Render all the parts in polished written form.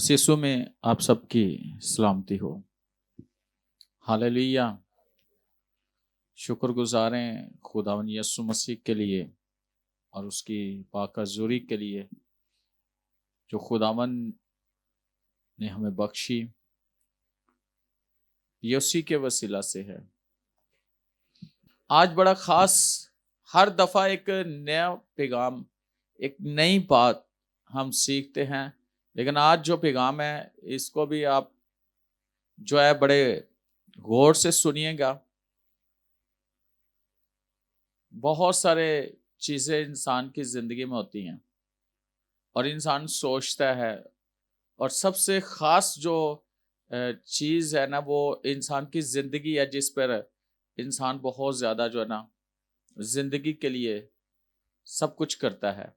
मसीह यीशु में आप सबकी सलामती हो। हालेलुया। शुक्रगुजार हैं खुदावन यीशु मसीह के लिए और उसकी पाक हज़ूरी के लिए जो खुदावन ने हमें बख्शी, ये उसी के वसीला से है। आज बड़ा खास, हर दफा एक नया पैगाम, एक नई बात हम सीखते हैं, लेकिन आज जो पैगाम है इसको भी आप जो है बड़े गौर से सुनिएगा। बहुत सारे चीजें इंसान की जिंदगी में होती हैं और इंसान सोचता है, और सबसे खास जो चीज है ना, वो इंसान की जिंदगी है जिस पर इंसान बहुत ज्यादा जो है ना जिंदगी के लिए सब कुछ करता है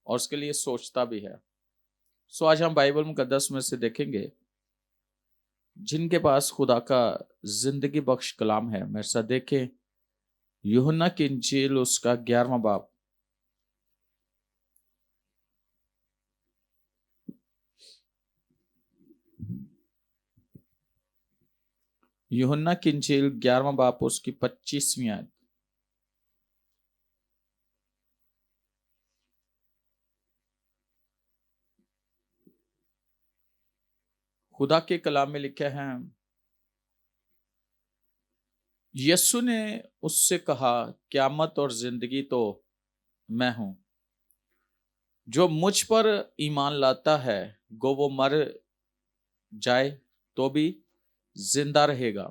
और उसके लिए सोचता भी है। सो आज हम बाइबल मुकद्दस में से देखेंगे जिनके पास खुदा का जिंदगी बख्श कलाम है। मेरे साथ देखें यूहन्ना की इंजील उसका 11वां बाब। यूहन्ना की इंजील 11वां बाब उसकी 25वीं आयत। खुदा के कलाम में लिखा है, यीशु ने उससे कहा, क़यामत और जिंदगी तो मैं हूं। जो मुझ पर ईमान लाता है गो वो मर जाए तो भी जिंदा रहेगा,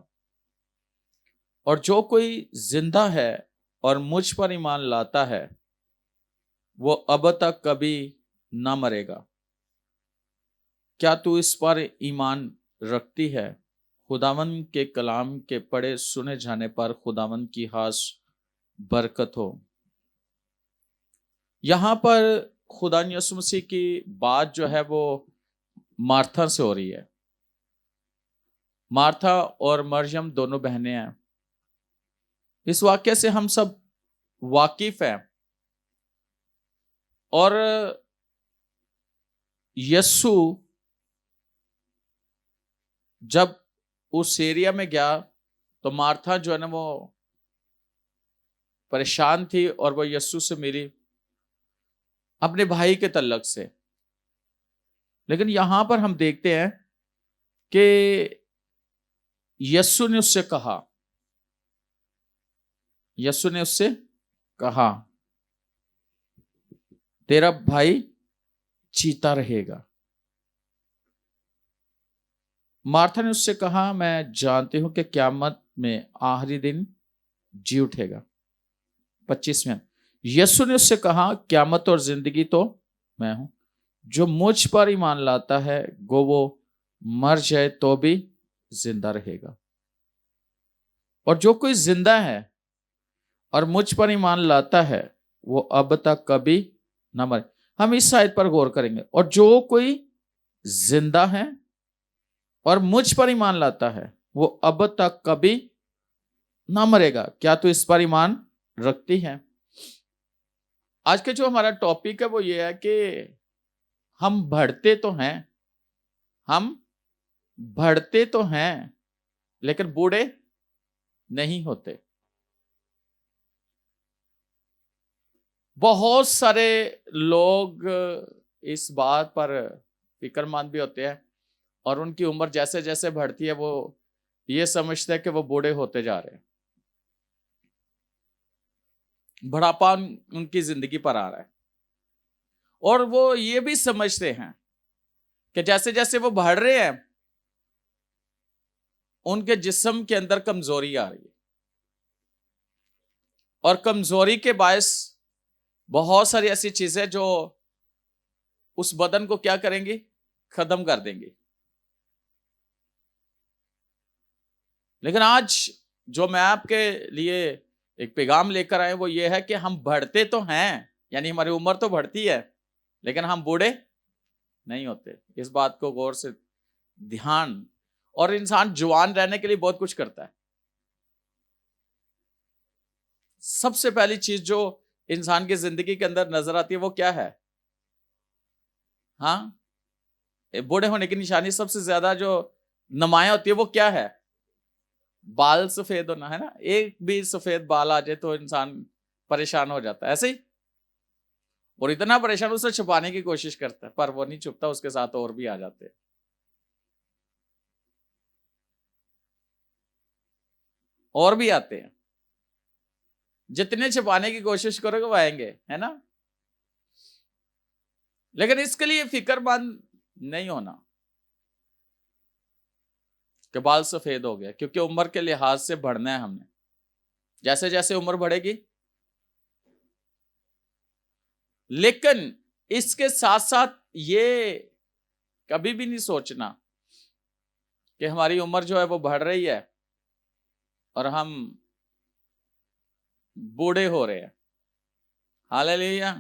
और जो कोई जिंदा है और मुझ पर ईमान लाता है वो अब तक कभी ना मरेगा। क्या तू इस पर ईमान रखती है? खुदावन के कलाम के पढ़े सुने जाने पर खुदावन की खास बरकत हो। यहां पर खुदा यीशु मसीह की बात जो है वो मार्था से हो रही है। मार्था और मरियम दोनों बहनें हैं। इस वाक्य से हम सब वाकिफ हैं, और यीशु जब उस एरिया में गया तो मार्था जो है ना वो परेशान थी और वो यीशु से मिली अपने भाई के तल्लक से। लेकिन यहां पर हम देखते हैं कि यीशु ने उससे कहा तेरा भाई जीता रहेगा। मार्था ने उससे कहा, मैं जानती हूं कि क़यामत में आखिरी दिन जी उठेगा। 25वें, यीशु ने उससे कहा, क़यामत और जिंदगी तो मैं हूं। जो मुझ पर ईमान लाता है गो वो मर जाए तो भी जिंदा रहेगा, और जो कोई जिंदा है और मुझ पर ईमान लाता है वो अब तक कभी ना मरे। हम इस आयत पर गौर करेंगे। और जो कोई जिंदा है और मुझ पर ईमान लाता है वो अब तक कभी ना मरेगा। क्या तू इस पर ईमान रखती है? आज के जो हमारा टॉपिक है वो ये है कि हम बढ़ते तो हैं लेकिन बूढ़े नहीं होते। बहुत सारे लोग इस बात पर फिक्रमंद भी होते हैं और उनकी उम्र जैसे जैसे बढ़ती है वो ये समझते हैं कि वो बूढ़े होते जा रहे हैं। बुढ़ापा उनकी जिंदगी पर आ रहा है, और वो ये भी समझते हैं कि जैसे जैसे वो बढ़ रहे हैं उनके जिस्म के अंदर कमजोरी आ रही है, और कमजोरी के बायस बहुत सारी ऐसी चीजें जो उस बदन को क्या करेंगी, खत्म कर देंगी। लेकिन आज जो मैं आपके लिए एक पैगाम लेकर आए वो ये है कि हम बढ़ते तो हैं, यानी हमारी उम्र तो बढ़ती है लेकिन हम बूढ़े नहीं होते। इस बात को गौर से ध्यान, और इंसान जवान रहने के लिए बहुत कुछ करता है। सबसे पहली चीज जो इंसान की जिंदगी के अंदर नजर आती है वो क्या है? हाँ, बूढ़े होने की निशानी सबसे ज्यादा जो नुमाया होती है वो क्या है? बाल सफेद होना, है ना। एक भी सफेद बाल आ जाए तो इंसान परेशान हो जाता है, ऐसे ही। और इतना परेशान उसे छुपाने की कोशिश करता है, पर वो नहीं छुपता, उसके साथ और भी आ जाते हैं। और भी आते हैं। जितने छुपाने की कोशिश करोगे वो आएंगे, है ना। लेकिन इसके लिए फिक्रमंद नहीं होना कि बाल सफेद हो गया, क्योंकि उम्र के लिहाज से बढ़ना है हमने। जैसे जैसे उम्र बढ़ेगी, लेकिन इसके साथ साथ ये कभी भी नहीं सोचना कि हमारी उम्र जो है वो बढ़ रही है और हम बूढ़े हो रहे हैं। हालेलुया।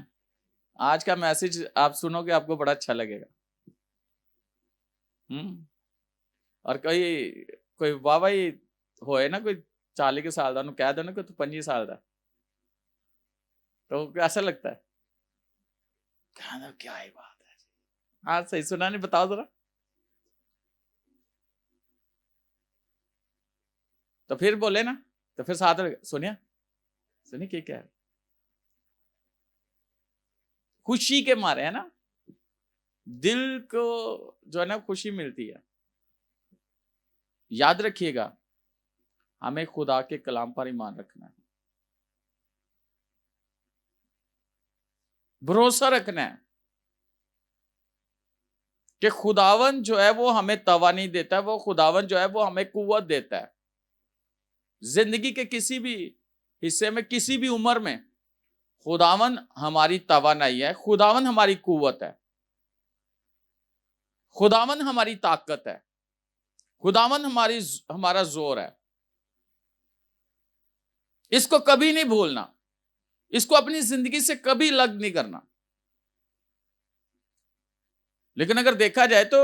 आज का मैसेज आप सुनोगे, आपको बड़ा अच्छा लगेगा। और कोई कोई वाह भाई होए ना, कोई 40 साल का कह दो ना कि तू 25 साल का, तो कैसा लगता है? कहना क्या ही बात है। हाँ सही सुना नहीं? बताओ जरा। तो फिर बोले ना, तो फिर साथ सुनिए, सुनिए क्या है। खुशी के मारे, है ना, दिल को जो है ना खुशी मिलती है। याद रखिएगा, हमें खुदा के कलाम पर ईमान रखना है, भरोसा रखना है कि खुदावन जो है वो हमें तवा नहीं देता, वो खुदावन जो है वो हमें कुव्वत देता है। जिंदगी के किसी भी हिस्से में, किसी भी उम्र में, खुदावन हमारी तवानाई है, खुदावन हमारी कुव्वत है, खुदावन हमारी ताकत है, खुदावन हमारा जोर है। इसको कभी नहीं भूलना, इसको अपनी जिंदगी से कभी अलग नहीं करना। लेकिन अगर देखा जाए तो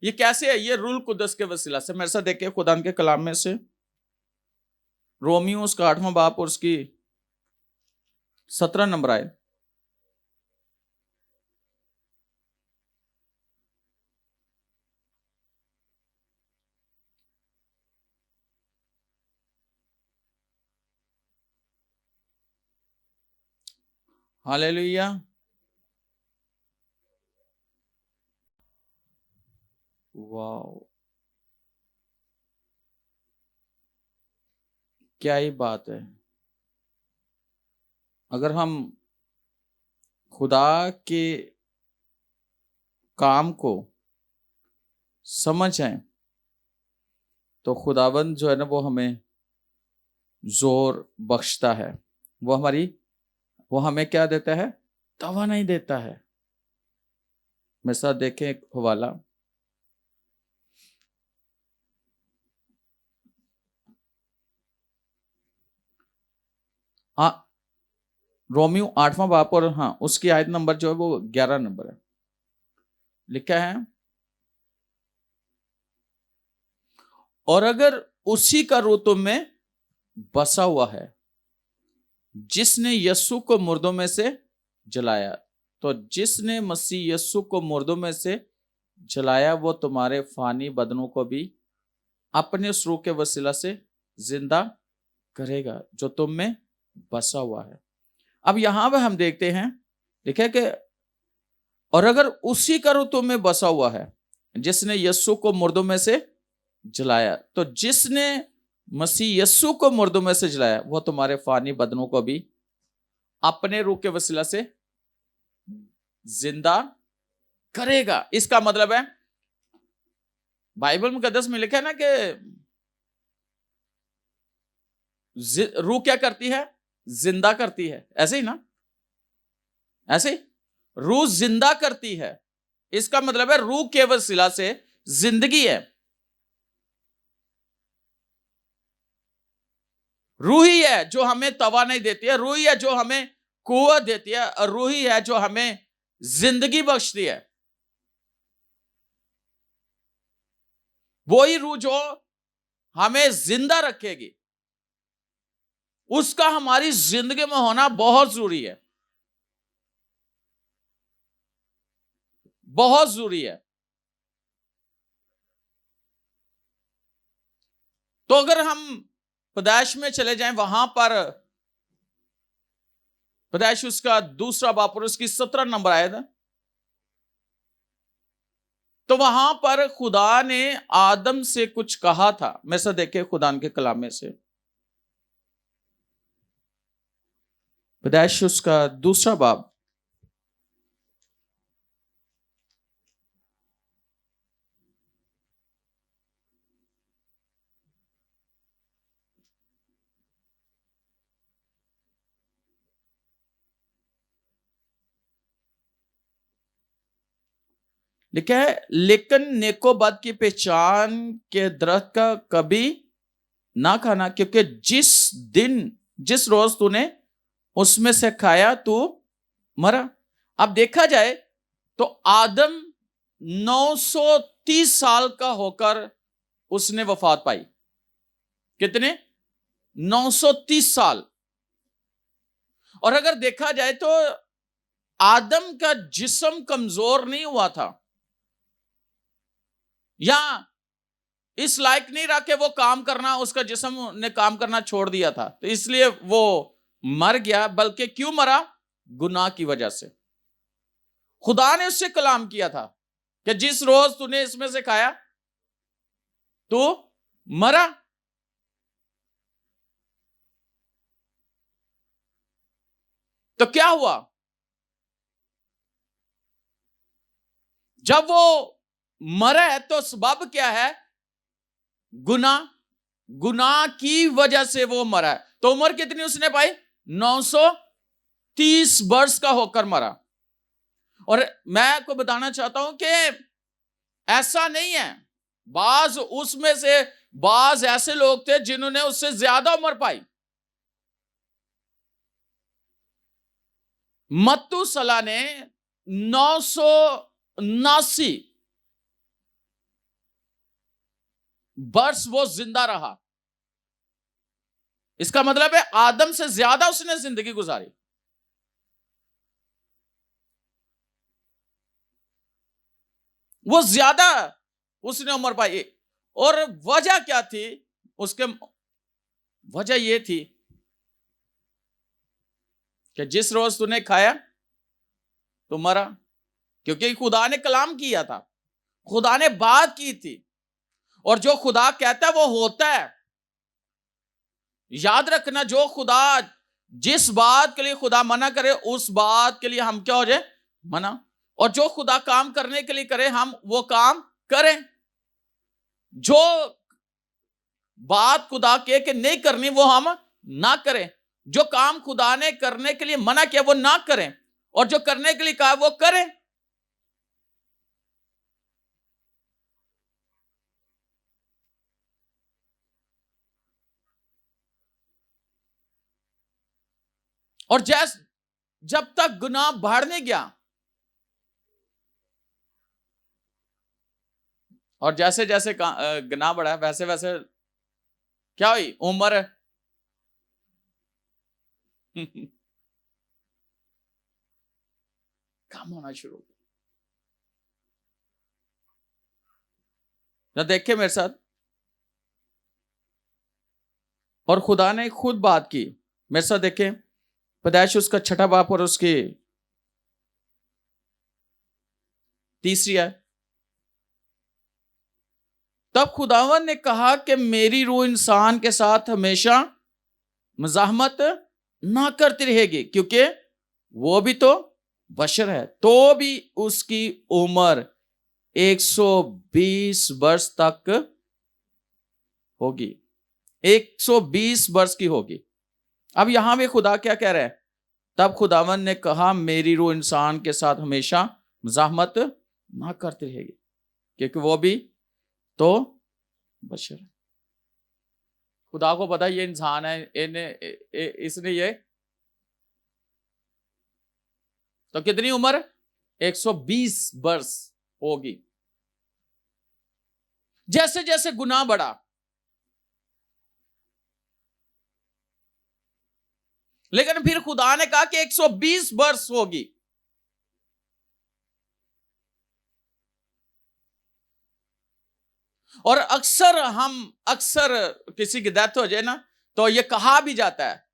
ये कैसे है? ये रूल कुदस के वसीला से। मेरे साथ देखिए खुदा के कलाम में से रोमियो उसका 8वां बाप और उसकी 17 नंबर आए। हालेलुया। वाह, क्या ही बात है। अगर हम खुदा के काम को समझ जाएं तो खुदाबंद जो है ना वो हमें जोर बख्शता है। वो हमें क्या देता है? तवा नहीं देता है। मेरे साथ देखें एक हवाला, हाँ, रोमियो 8वां बाप और हाँ उसकी आयत नंबर जो है वो 11 नंबर है। लिखा है, और अगर उसी का रूह तुम में बसा हुआ है जिसने यस्सु को मुर्दों में से जलाया, तो जिसने मसीह यस्सु को मुर्दों में से जलाया वो तुम्हारे फानी बदनों को भी अपने उस रूह के वसीला से जिंदा करेगा जो तुम में बसा हुआ है। अब यहां पर हम देखते हैं, देखिए कि और अगर उसी का रूह तुम में बसा हुआ है जिसने यस्सु को मुर्दों में से जलाया, तो जिसने मसीह यस्सु को मुर्दों में से जलाया वो तुम्हारे फानी बदनों को भी अपने रूह के वसीला से जिंदा करेगा। इसका मतलब है, बाइबल मुकद्दस में लिखा है ना कि रूह क्या करती है? जिंदा करती है, ऐसे ही ना, ऐसे ही रूह जिंदा करती है। इसका मतलब है रूह के वसीला से जिंदगी है। रूह ही है जो हमें तवा नहीं देती है, रूह ही है जो हमें कुव्वत देती है, और रूह ही है जो हमें जिंदगी बख्शती है। वही रूह जो हमें जिंदा रखेगी, उसका हमारी जिंदगी में होना बहुत जरूरी है, बहुत जरूरी है। तो अगर हम पैदाइश में चले जाएं, वहां पर पैदाइश उसका दूसरा बाप और उसकी 17 नंबर आयत, तो वहां पर खुदा ने आदम से कुछ कहा था। मैं से देखे खुदा के कलाम में से, पैदाइश उसका दूसरा बाप लिखा है, लेकिन नेको बद की पहचान के दरख्त का कभी ना खाना, क्योंकि जिस रोज तूने उसमें से खाया तू मरा। अब देखा जाए तो आदम 930 साल का होकर उसने वफात पाई। कितने? 930 साल। और अगर देखा जाए तो आदम का जिस्म कमजोर नहीं हुआ था, या इस लायक नहीं रहा कि वो काम करना, उसका जिस्म ने काम करना छोड़ दिया था तो इसलिए वो मर गया, बल्कि क्यों मरा? गुनाह की वजह से। खुदा ने उससे कलाम किया था कि जिस रोज तूने इसमें से खाया तो मरा। तो क्या हुआ? जब वो मरा है तो सबब क्या है? गुनाह। गुनाह की वजह से वो मरा है। तो उम्र कितनी उसने पाई? 930 वर्ष का होकर मरा। और मैं आपको बताना चाहता हूं कि ऐसा नहीं है, बाज उसमें से बाज ऐसे लोग थे जिन्होंने उससे ज्यादा उम्र पाई। मत्तूसला ने 979 वर्ष वो जिंदा रहा। इसका मतलब है आदम से ज्यादा उसने जिंदगी गुजारी। वो ज्यादा उसने उम्र पाई। और वजह क्या थी उसके? वजह ये थी कि जिस रोज तूने खाया तो मरा, क्योंकि खुदा ने कलाम किया था, खुदा ने बात की थी, और जो खुदा कहता है वो होता है। याद रखना, जो खुदा, जिस बात के लिए खुदा मना करे उस बात के लिए हम क्या हो जाए? मना। और जो खुदा काम करने के लिए करे हम वो काम करें। जो बात खुदा के नहीं करनी वो हम ना करें। जो काम खुदा ने करने के लिए मना किया वो ना करें, और जो करने के लिए कहा वो करें। और जब तक गुनाह बढ़ नहीं गया, और जैसे जैसे गुनाह बढ़ा वैसे वैसे क्या हुई? उम्र कम होना शुरू हो गया। ना देखे मेरे साथ, और खुदा ने खुद बात की मेरे साथ। देखें पैदाइश उसका छठा बाप और उसकी तीसरी है। तब खुदावन ने कहा कि मेरी रूह इंसान के साथ हमेशा मज़ाहमत ना करती रहेगी, क्योंकि वो भी तो बशर है। तो भी उसकी उम्र 120 वर्ष तक होगी, 120 वर्ष की होगी। अब यहां भी खुदा क्या कह रहा है? तब खुदावन ने कहा मेरी रूह इंसान के साथ हमेशा मज़ाहमत ना करती रहेगी, क्योंकि वो भी तो बशर है। खुदा को पता ये इंसान है, इसने ये तो कितनी उम्र? 120 वर्ष होगी। जैसे जैसे गुनाह बढ़ा, लेकिन फिर खुदा ने कहा कि 120 वर्ष होगी। और अक्सर किसी की डेथ हो जाए ना, तो ये कहा भी जाता है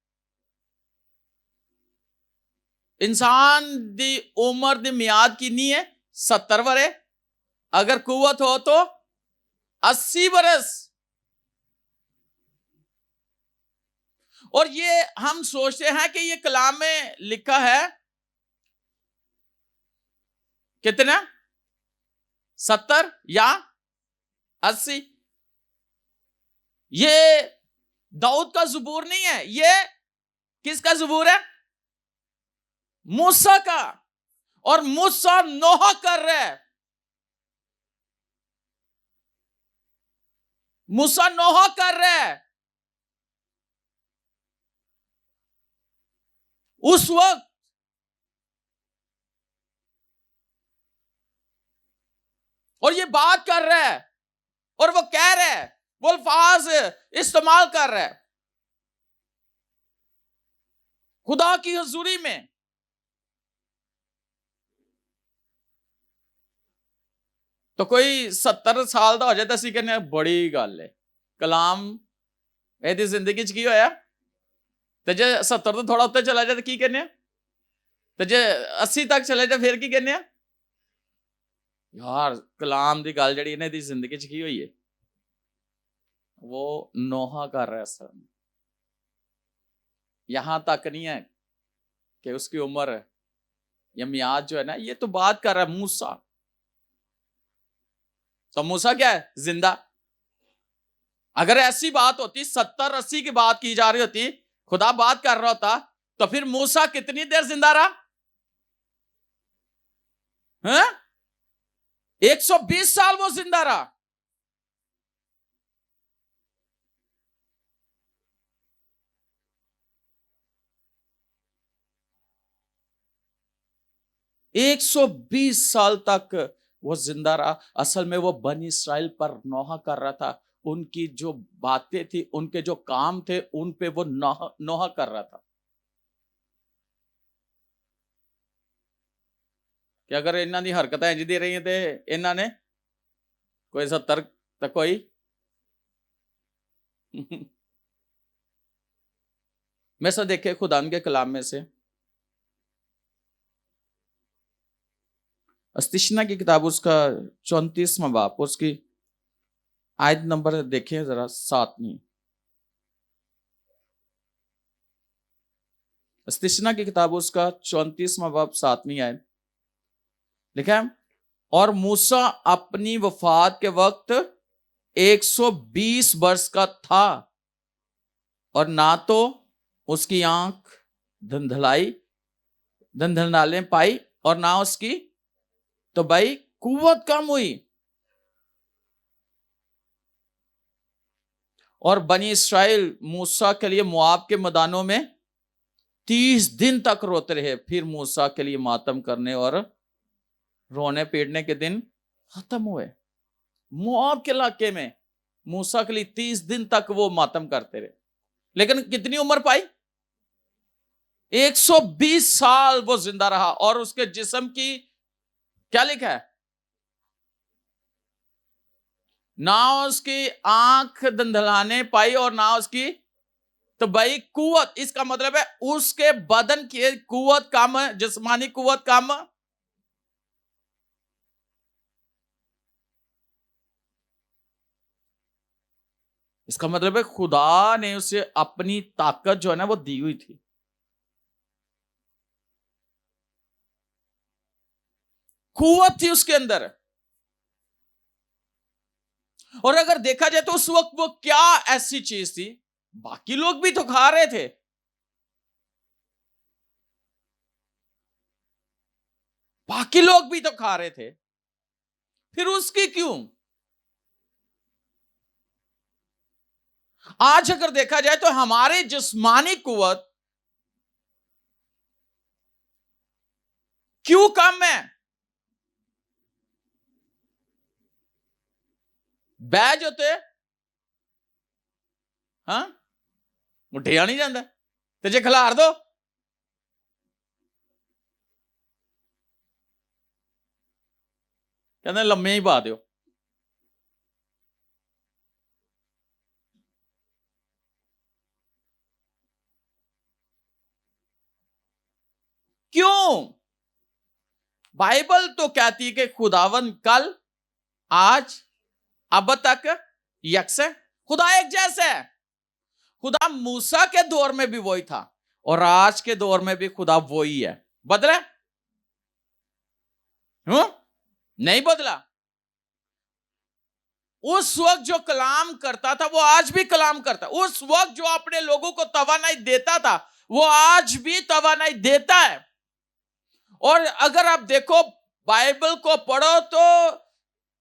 इंसान दी उम्र दी मियाद कितनी है? 70 वरे, अगर कुवत हो तो 80 बरस। और ये हम सोचते हैं कि ये कलाम में लिखा है कितना, 70 या 80। ये दाऊद का ज़बूर नहीं है, ये किसका ज़बूर है? मूसा का। और मूसा नोहा कर रहा है, मूसा नोहा कर रहा है उस वक्त। और ये बात कर रहा है और वो कह रहा है, वो अल्फाज इस्तेमाल कर रहा है खुदा की हुजूरी में। तो कोई 70 साल का हो जाए तो असं कहने बड़ी गल है, कलाम यदि जिंदगी च की होया। तो जे 70 तो थोड़ा उत्ते चला जाए तो की कहने, तो जे 80 तक चले जाए फिर की कहने यार कलाम की गल जी इन्हें जिंदगी च की हुई है। वो नोहा कर रहा है सर, यहां तक नहीं है कि उसकी उम्र या मियाद जो है ना, ये तो बात कर रहा है मूसा। तो मूसा क्या है? जिंदा। अगर ऐसी बात होती 70-80 की बात की जा रही होती, खुदा बात कर रहा होता, तो फिर मूसा कितनी देर जिंदा रहा? 120 साल वो जिंदा रहा। एक 120 साल तक वो जिंदा रहा। असल में वो बनी इसराइल पर नोहा कर रहा था, उनकी जो बातें थी, उनके जो काम थे, उन पे वो नोहा कर रहा था कि अगर इन्हों की हरकत इंज दी रही तो इन्होंने कोई 70 तो कोई मैं सब देखे खुदान के कलाम में से अस्तिशना की किताब उसका 34वां बाप, उसकी आयत नंबर देखें जरा, 7वीं। अस्तिशना की किताब उसका 34वां बाप 7वीं आयत लिखा है, और मूसा अपनी वफात के वक्त 120 वर्ष का था और ना तो उसकी आंख धंधलाने पाई और ना उसकी तो भाई कुव्वत कम हुई। और बनी इस्राइल मूसा के लिए मुआब के मैदानों में 30 दिन तक रोते रहे। फिर मूसा के लिए मातम करने और रोने पीटने के दिन खत्म हुए। मुआब के इलाके में मूसा के लिए 30 दिन तक वो मातम करते रहे, लेकिन कितनी उम्र पाई? 120 साल वो जिंदा रहा। और उसके जिस्म की क्या लिखा है? ना उसकी आंख धंधलाने पाई और ना उसकी तो भाई कुवत, इसका मतलब है उसके बदन की कुवत कम है, जिस्मानी कुवत कम। इसका मतलब है खुदा ने उसे अपनी ताकत जो है ना वो दी हुई थी, कुवत थी उसके अंदर। और अगर देखा जाए तो उस वक्त वो क्या ऐसी चीज थी, बाकी लोग भी तो खा रहे थे, बाकी लोग भी तो खा रहे थे, फिर उसकी क्यों? आज अगर देखा जाए तो हमारे जिस्मानी कुवत क्यों कम है? बैज होते हाँ उठिया नहीं जाता, तो जे खिलार दो कहते लम्मे ही पा दो। क्यों? बाइबल तो कहती है कि खुदावन कल, आज, अब तक यकसे, खुदा एक जैसे है। खुदा मूसा के दौर में भी वही था और आज के दौर में भी खुदा वही है। बदले? नहीं बदला। उस वक्त जो कलाम करता था वो आज भी कलाम करता। उस वक्त जो अपने लोगों को तवानाई देता था वो आज भी तवानाई देता है। और अगर आप देखो बाइबल को पढ़ो तो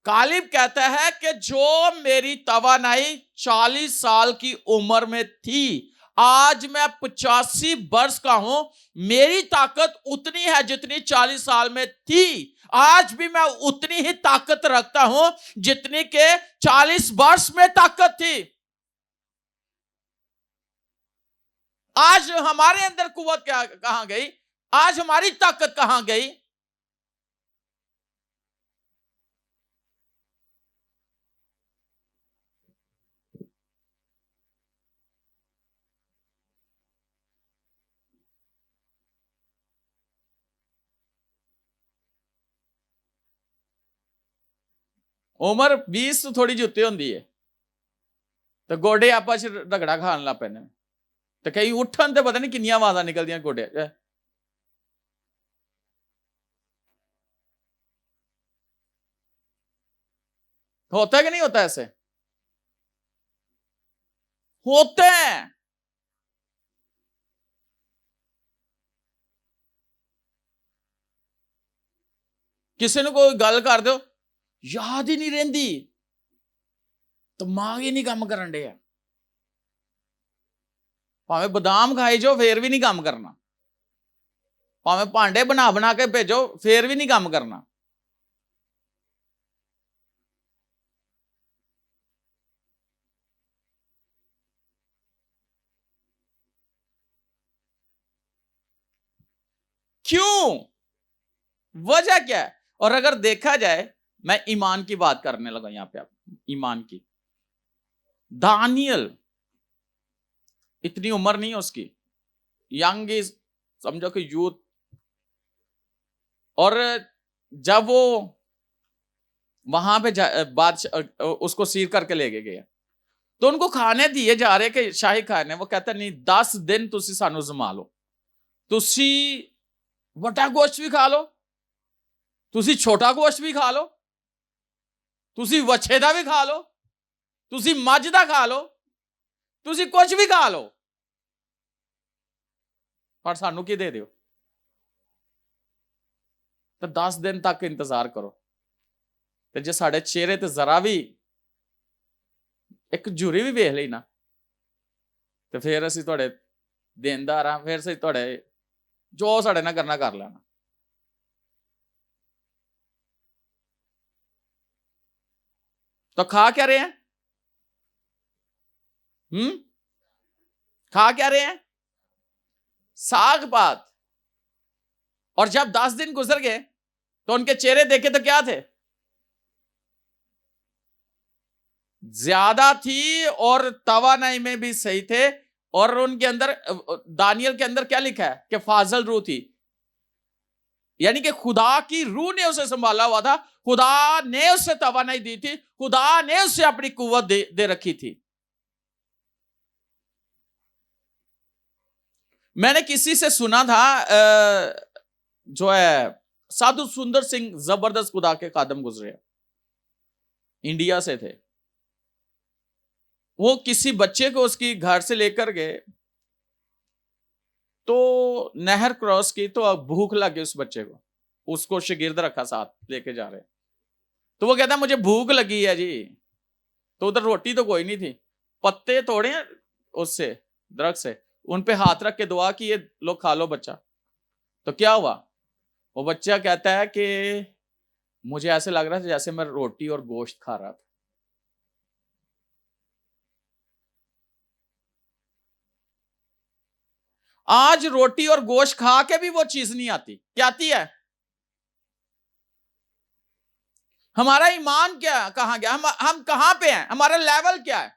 कालिब कहता है कि जो मेरी तवानाई 40 साल की उम्र में थी, आज मैं 85 वर्ष का हूं, मेरी ताकत उतनी है जितनी 40 साल में थी। आज भी मैं उतनी ही ताकत रखता हूं जितनी के 40 वर्ष में ताकत थी। आज हमारे अंदर कुव्वत कहां गई? आज हमारी ताकत कहां गई? उम्र 20 तो थोड़ी जुत्ती होंदी है तो गोडे आपस रगड़ा खान लग पैने तो कई उठन तो पता नहीं किनिया आवाज़ां निकलदियां गोडे। होता है कि नहीं होता? ऐसे होते हैं। किसी ने कोई गल कर दो याद ही नहीं रहती, दिमाग ही नहीं काम करन डे। भावें बादाम खाई जाओ फिर भी नहीं काम करना, भावें भांडे बना बना के भेजो फिर भी नहीं काम करना। क्यों? वजह क्या है? और अगर देखा जाए, मैं ईमान की बात करने लगा यहां पे, आप ईमान की। दानियल इतनी उम्र नहीं है उसकी, यंग इज, समझो कि यूथ। और जब वो वहां पे बादशाह उसको सीर करके ले गए तो उनको खाने दिए जा रहे कि शाही खाने, वो कहता नहीं 10 दिन तुसी सानू जमा लो, तुसी वटा गोश्त भी खा लो, तुसी छोटा गोश्त भी खा लो, तुसी वछे दा भी खा लो, तुसी मझ दा खा लो, तुसी कुछ भी खा लो, पर सानू की दे दो। तो 10 दिन तक इंतजार करो। तो जे साडे चेहरे ते जरा भी एक झुरी भी वेख ली ना तो फिर असीं तुहाडे देनदार हां, फिर असीं तुहाडे जो साडे नाल करना कर लेना। तो खा क्या रहे हैं? खा क्या रहे हैं? साग पात। और जब 10 दिन गुजर गए तो उनके चेहरे देखे तो क्या थे? ज्यादा थी और तवानाई में भी सही थे। और उनके अंदर, दानियल के अंदर क्या लिखा है कि फाजल रूह थी, यानी कि खुदा की रूह ने उसे संभाला हुआ था, खुदा ने उसे तवानाई दी थी, खुदा ने उसे अपनी कुव्वत दे रखी थी। मैंने किसी से सुना था, जो है साधु सुंदर सिंह, जबरदस्त खुदा के कादम गुजरे, इंडिया से थे। वो किसी बच्चे को उसकी घर से लेकर गए तो नहर क्रॉस की तो अब भूख लगी उस बच्चे को, उसको शागिर्द रखा साथ लेके जा रहे। तो वो कहता मुझे भूख लगी है जी। तो उधर रोटी तो कोई नहीं थी, पत्ते तोड़े उससे दरख्त से, उन पे हाथ रख के दुआ की, ये लो खा लो बच्चा। तो क्या हुआ? वो बच्चा कहता है कि मुझे ऐसे लग रहा था जैसे मैं रोटी और गोश्त खा रहा था। आज रोटी और गोश्त खा के भी वो चीज नहीं आती। क्या आती है? हमारा ईमान क्या कहां गया? हम कहां पे हैं? हमारा लेवल क्या है?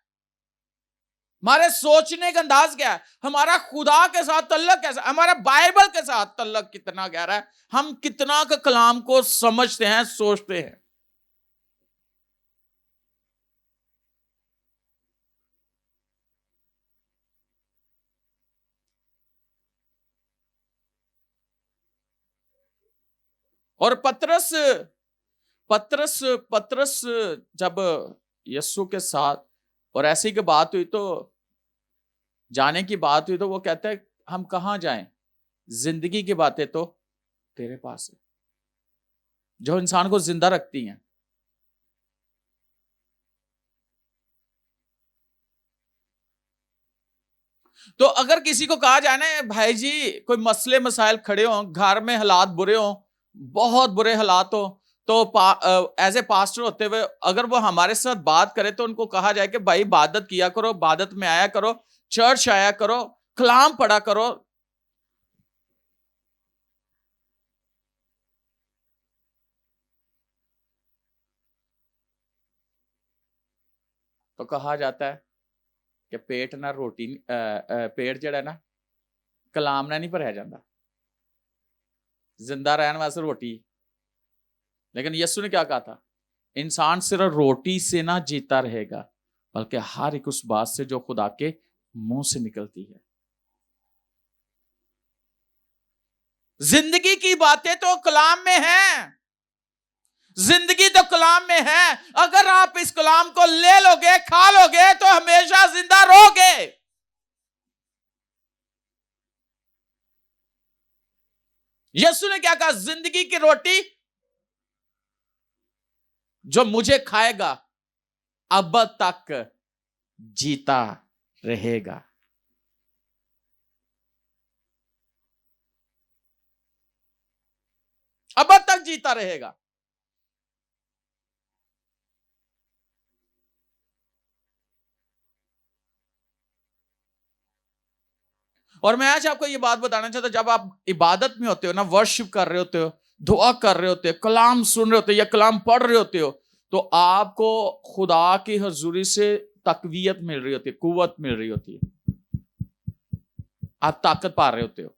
हमारे सोचने का अंदाज क्या है, हमारा खुदा के साथ तल्लक कैसा, हमारा बाइबल के साथ तल्लक कितना गहरा है, हम कितना का कलाम को समझते हैं, सोचते हैं। और पतरस पतरस पतरस जब यीशु के साथ और ऐसी की बात हुई, तो जाने की बात हुई, तो वो कहता है हम कहां जाएं, जिंदगी की बातें तो तेरे पास है, जो इंसान को जिंदा रखती हैं। तो अगर किसी को कहा जाए ना भाई जी, कोई मसले मसाइल खड़े हो, घर में हालात बुरे हो, बहुत बुरे हालात हो, तो एज ए पास्टर होते हुए अगर वो हमारे साथ बात करे, तो उनको कहा जाए कि भाई इबादत किया करो, इबादत में आया करो, चर्च आया करो, कलाम पढ़ा करो। तो कहा जाता है कि पेट ना रोटी पेट जड़ा ना कलाम ना नहीं भरया जाता, जिंदा रहने वास्ते रोटी। लेकिन यीशु ने क्या कहा था, इंसान सिर्फ रोटी से ना जीता रहेगा, बल्कि हर एक उस बात से जो खुदा के मुंह से निकलती है। जिंदगी की बातें तो कलाम में हैं, जिंदगी तो कलाम में है। अगर आप इस कलाम को ले लोगे, खा लोगे, तो हमेशा जिंदा रहोगे। यीशु ने क्या कहा, जिंदगी की रोटी जो मुझे खाएगा अब तक जीता रहेगा। अब तक जीता रहेगा। और मैं आज आपको ये बात बताना चाहता हूं, जब आप इबादत में होते हो ना, वर्शिप कर रहे होते हो, दुआ कर रहे होते हो, कलाम सुन रहे होते हो या कलाम पढ़ रहे होते हो, तो आपको खुदा की हजूरी से तकवीयत मिल रही होती है, कुव्वत मिल रही होती है, आप ताकत पा रहे होते हो।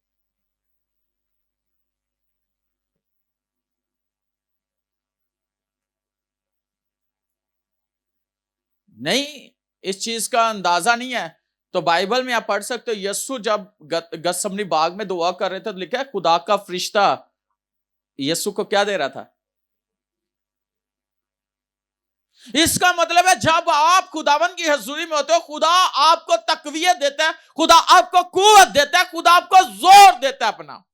नहीं, इस चीज का अंदाजा नहीं है, तो बाइबल में आप पढ़ सकते हो, यीशु जब गत्समनी बाग में दुआ कर रहे थे, तो लिखा है खुदा का फरिश्ता यीशु को क्या दे रहा था। इसका मतलब है जब आप खुदावन की हजूरी में होते हो, खुदा आपको तकवीयत देता है, खुदा आपको कुव्वत देता है, खुदा आपको जोर देता है अपना।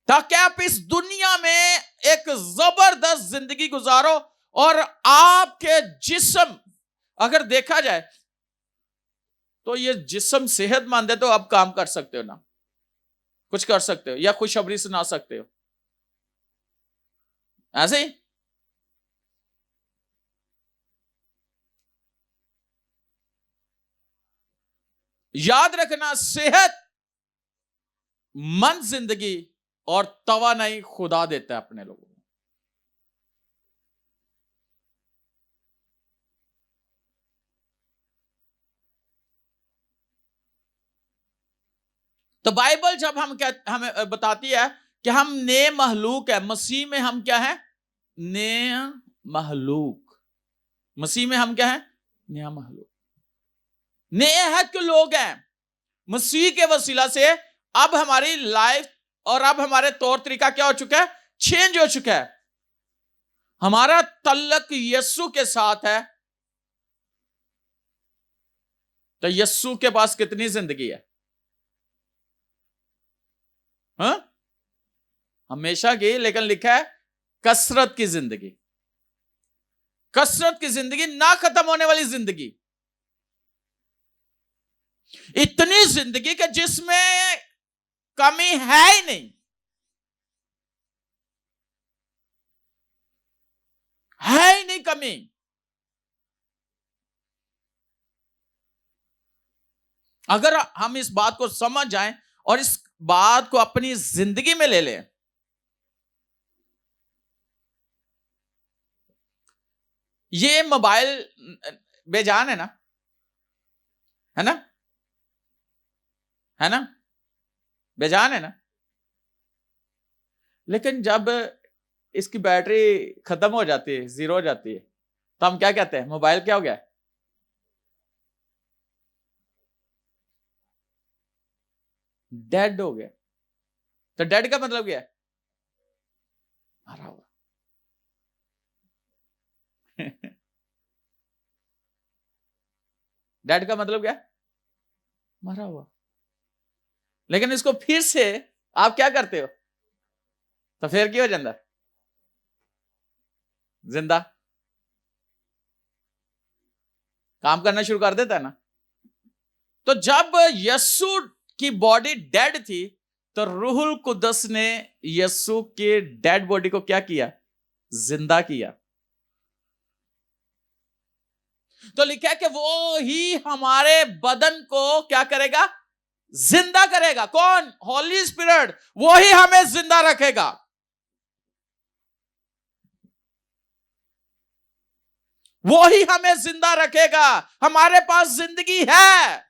ताकि आप इस दुनिया में एक जबरदस्त जिंदगी गुजारो, और आपके जिस्म अगर देखा जाए तो ये जिस्म सेहतमंद है, तो आप काम कर सकते हो ना, कुछ कर सकते हो या खुशखबरी सुना सकते हो, ऐसे ही। याद रखना, सेहत मंद जिंदगी और तवानाई खुदा देता है अपने लोगों को। तो बाइबल जब हम क्या हमें बताती है कि हम नए महलूक है, मसीह में हम क्या है, नया महलूक। मसीह में हम क्या है, नया महलूक, नए हक के लोग हैं। मसीह के वसीला से अब हमारी लाइफ और अब हमारे तौर तरीका क्या हो चुका है, चेंज हो चुका है। हमारा तल्लक यीशु के साथ है। तो यीशु के पास कितनी जिंदगी है, हाँ? हमेशा की, लेकिन लिखा है कसरत की जिंदगी, कसरत की जिंदगी, ना खत्म होने वाली जिंदगी, इतनी जिंदगी कि जिसमें कमी है ही नहीं, है ही नहीं कमी। अगर हम इस बात को समझ जाएं और इस बात को अपनी जिंदगी में ले लें, ये मोबाइल बेजान है ना, है ना, है ना, बेजान है ना। लेकिन जब इसकी बैटरी खत्म हो जाती है, जीरो हो जाती है, तो हम क्या कहते हैं, मोबाइल क्या हो गया, डेड हो गया। तो डेड का मतलब क्या है, मरा हुआ। डेड का मतलब क्या है, मरा हुआ। लेकिन इसको फिर से आप क्या करते हो, तो फिर क्यों हो जाता, जिंदा, काम करना शुरू कर देता है ना। तो जब यस्सु की बॉडी डेड थी, तो रूहुल कुदस ने यस्सु के डेड बॉडी को क्या किया, जिंदा किया। तो लिखा है कि वो ही हमारे बदन को क्या करेगा, जिंदा करेगा। कौन, होली स्पिरिट, वो ही हमें जिंदा रखेगा। वो ही हमें जिंदा रखेगा। हमारे पास जिंदगी है।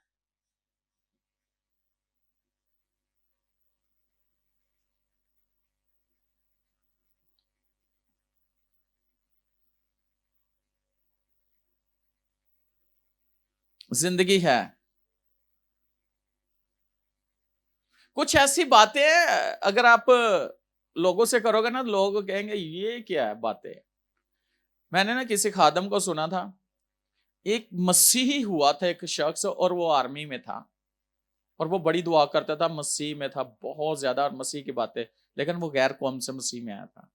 जिंदगी है। कुछ ऐसी बातें अगर आप लोगों से करोगे ना, लोग कहेंगे ये क्या है बातें। मैंने ना किसी खादम को सुना था, एक मसीही हुआ था एक शख्स, और वो आर्मी में था, और वो बड़ी दुआ करता था, मसीह में था बहुत ज्यादा, और मसीह की बातें, लेकिन वो गैर कौम से मसीह में आया था।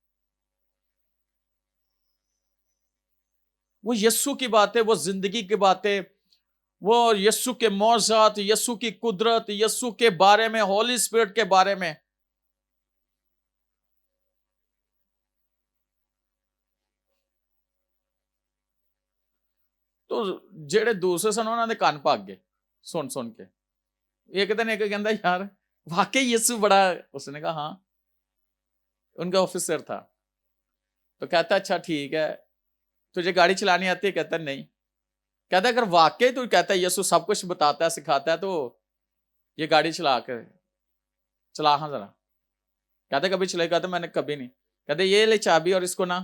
वो यस्सु की बातें, वो जिंदगी की बातें, वो यस्सु के मौजूद, यस्सु की कुदरत, यस्सु के बारे में, होली स्पिरिट के बारे में। तो जेड़े दूसरे सन उन्होंने कान भाग गए सुन सुन के। एक दिन एक कहता यार वाकई यीशु बड़ा, उसने कहा हाँ, उनका ऑफिसर था। तो कहता अच्छा ठीक है, तुझे गाड़ी चलानी आती है, कहता नहीं। कहता अगर वाकई तू कहता है यीशु सब कुछ बताता है सिखाता है, तो ये गाड़ी चला कर चला हाँ जरा। कहते कभी चलाई, कहता मैंने कभी नहीं। कहते ये ले चाबी और इसको ना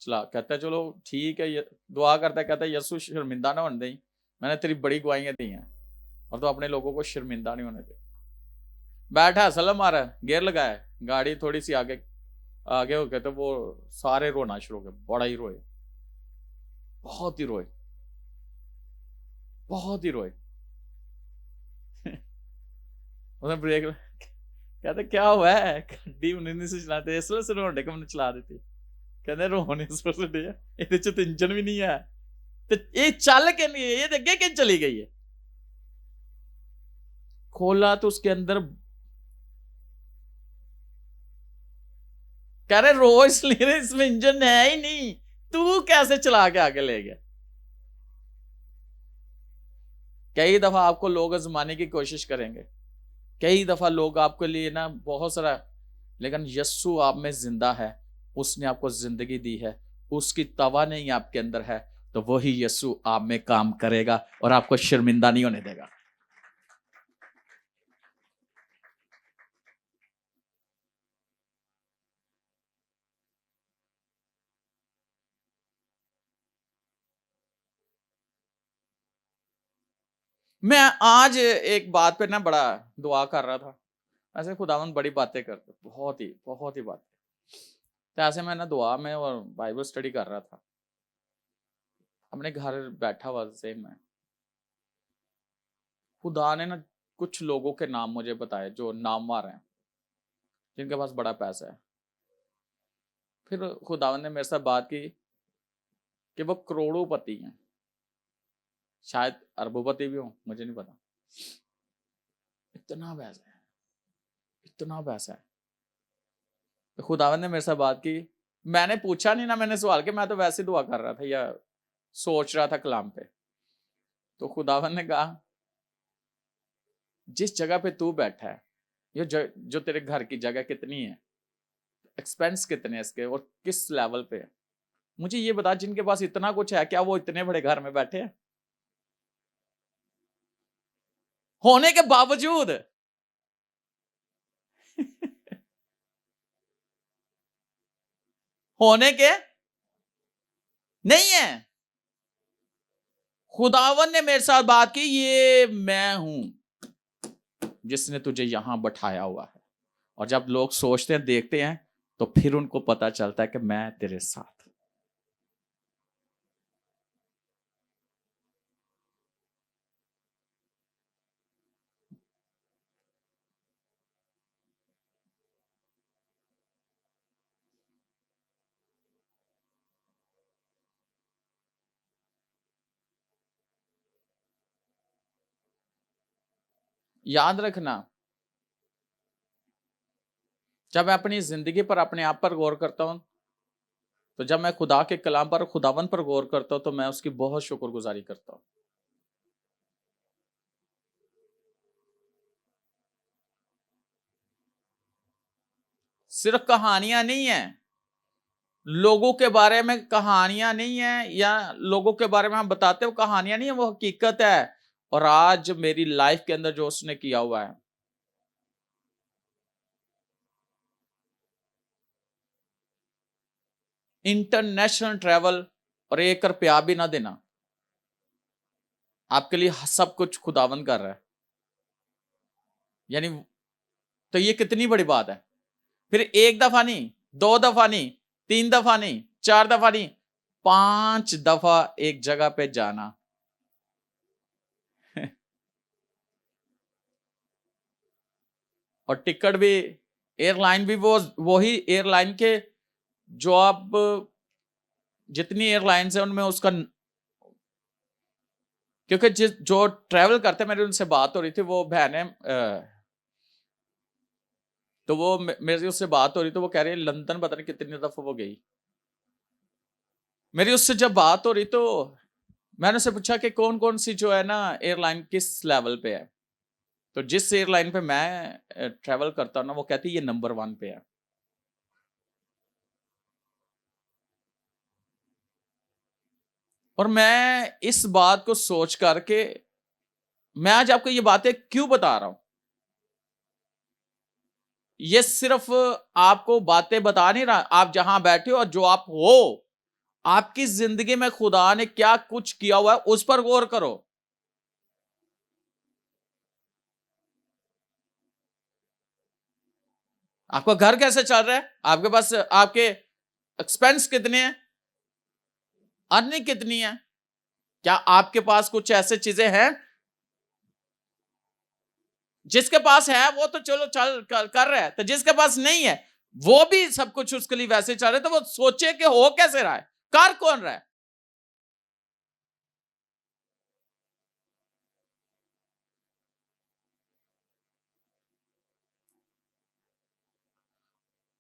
चला। कहता है चलो ठीक है, ये दुआ करता है, कहता है यीशु शर्मिंदा ना होने दे, मैंने तेरी बड़ी गवाहियां दी हैं, और तो अपने लोगों को शर्मिंदा नहीं होने दे। बैठा सलम मारा, गियर लगाया, गाड़ी थोड़ी सी आगे आगे हो गए, तो वो सारे रोना शुरू हो गए, बड़ा ही रोए, बहुत ही रोए, बहुत ही रोए। उसने ब्रेक, कहते क्या हुआ है, ਗੱਡੀ उन्हें से चलाते इसलिए से रोने को मैंने चला देती। कहते रोने इस पर से डे ਇਹਦੇ ਚ इंजन भी नहीं है, तो ये चल के नहीं है, ये अगे के चली गई है। खोला तो उसके अंदर, कह रहे रो इसलिए इसमें इंजन है ही नहीं, तू कैसे चला के आगे ले गया। कई दफा आपको लोग आजमाने की कोशिश करेंगे, कई दफा लोग आपके लिए ना बहुत सारा, लेकिन यस्सु आप में जिंदा है, उसने आपको जिंदगी दी है, उसकी तवा नहीं आपके अंदर है, तो वही यस्सु आप में काम करेगा और आपको शर्मिंदा नहीं होने देगा। मैं आज एक बात पे ना बड़ा दुआ कर रहा था। ऐसे खुदावंद बड़ी बातें करते, बहुत ही बातें। तो ऐसे मैं ना दुआ में और बाइबल स्टडी कर रहा था, अपने घर बैठा हुआ सेम में। खुदा ने ना कुछ लोगों के नाम मुझे बताए जो नामवर हैं, जिनके पास बड़ा पैसा है। फिर खुदावंद ने मेरे साथ बात की कि वो करोड़ोंपति हैं, शायद अरबोपति भी हो, मुझे नहीं पता। इतना पैसा है, इतना पैसा है। तो खुदावंद ने मेरे साथ बात की, मैंने पूछा नहीं ना, मैंने सवाल किया, मैं तो वैसे दुआ कर रहा था या सोच रहा था कलाम पे। तो खुदावंद ने कहा जिस जगह पे तू बैठा है, ये जो तेरे घर की जगह कितनी है, एक्सपेंस कितने हैं इसके, और किस लेवल पे है, मुझे ये बता, जिनके पास इतना कुछ है, क्या वो इतने बड़े घर में बैठे हैं? होने के बावजूद होने के नहीं है। खुदावन ने मेरे साथ बात की, ये मैं हूं जिसने तुझे यहां बैठाया हुआ है। और जब लोग सोचते हैं, देखते हैं, तो फिर उनको पता चलता है कि मैं तेरे साथ। याद रखना, जब मैं अपनी जिंदगी पर, अपने आप पर गौर करता हूं, तो जब मैं खुदा के कलाम पर, खुदावन पर गौर करता हूं, तो मैं उसकी बहुत शुक्रगुजारी करता हूं। सिर्फ कहानियां नहीं है, लोगों के बारे में कहानियां नहीं है, या लोगों के बारे में हम बताते हो कहानियां नहीं है, वो हकीकत है। और आज मेरी लाइफ के अंदर जो उसने किया हुआ है, इंटरनेशनल ट्रैवल, और 1 रुपया भी ना देना, आपके लिए सब कुछ खुदावन कर रहा है। यानी तो ये कितनी बड़ी बात है। फिर 1 दफा नहीं, 2 दफा नहीं, 3 दफा नहीं, 4 दफा नहीं, 5 दफा एक जगह पे जाना। और टिकट भी, एयरलाइन भी वही एयरलाइन के, जो आप, जितनी एयरलाइंस है उनमें उसका, क्योंकि जो ट्रैवल करते हैं, मेरी उनसे बात हो रही थी, वो बहन है, तो वो मेरी उससे बात हो रही, तो वो कह रही है लंदन पता नहीं कितनी दफा वो गई। मेरी उससे जब बात हो रही, तो मैंने उससे पूछा कि कौन कौन सी जो है ना एयरलाइन किस लेवल पे है। तो जिस एयरलाइन पे मैं ट्रैवल करता हूं ना, वो कहती है ये नंबर 1 पे है। और मैं इस बात को सोच करके, मैं आज आपको ये बातें क्यों बता रहा हूं, ये सिर्फ आपको बातें बता नहीं रहा, आप जहां बैठे हो और जो आप हो, आपकी जिंदगी में खुदा ने क्या कुछ किया हुआ है, उस पर गौर करो। आपका घर कैसे चल रहा है, आपके पास आपके एक्सपेंस कितने हैं, अर्निंग कितनी है, क्या आपके पास कुछ ऐसे चीजें हैं? जिसके पास है वो तो चलो चल कर रहा है, तो जिसके पास नहीं है, वो भी सब कुछ उसके लिए वैसे चल रहा है, तो वो सोचे कि हो कैसे रहा है, कर कौन रहा है।